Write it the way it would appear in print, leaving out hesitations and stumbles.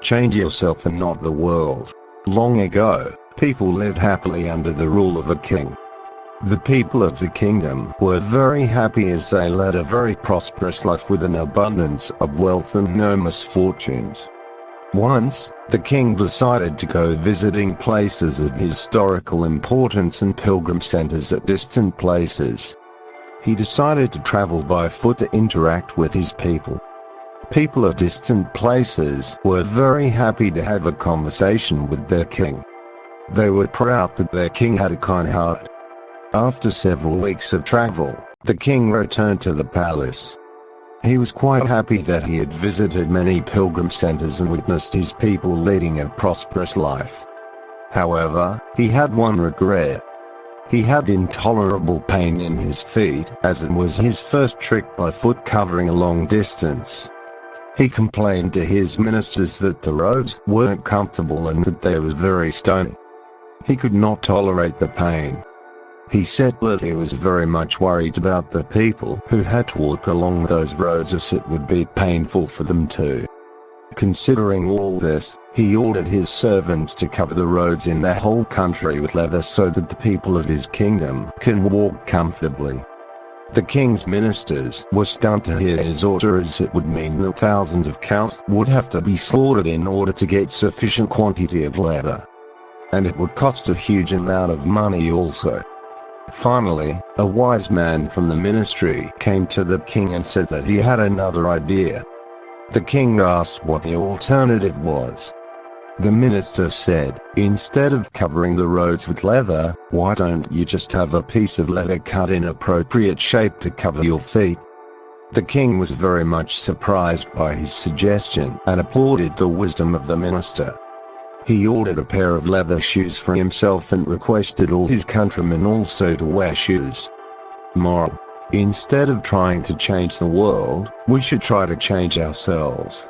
Change yourself and not the world. Long ago, people lived happily under the rule of a king. The people of the kingdom were very happy as they led a very prosperous life with an abundance of wealth and no misfortunes. Once, the king decided to go visiting places of historical importance and pilgrim centers at distant places. He decided to travel by foot to interact with his people. People of distant places were very happy to have a conversation with their king. They were proud that their king had a kind heart. After several weeks of travel, the king returned to the palace. He was quite happy that he had visited many pilgrim centers and witnessed his people leading a prosperous life. However, he had one regret. He had intolerable pain in his feet, as it was his first trip by foot covering a long distance. He complained to his ministers that the roads weren't comfortable and that they were very stony. He could not tolerate the pain. He said that he was very much worried about the people who had to walk along those roads, as it would be painful for them too. Considering all this, he ordered his servants to cover the roads in the whole country with leather so that the people of his kingdom can walk comfortably. The king's ministers were stunned to hear his order, as it would mean that thousands of cows would have to be slaughtered in order to get sufficient quantity of leather. And it would cost a huge amount of money also. Finally, a wise man from the ministry came to the king and said that he had another idea. The king asked what the alternative was. The minister said, "Instead of covering the roads with leather, why don't you just have a piece of leather cut in appropriate shape to cover your feet?" The king was very much surprised by his suggestion and applauded the wisdom of the minister. He ordered a pair of leather shoes for himself and requested all his countrymen also to wear shoes. Moral: instead of trying to change the world, we should try to change ourselves.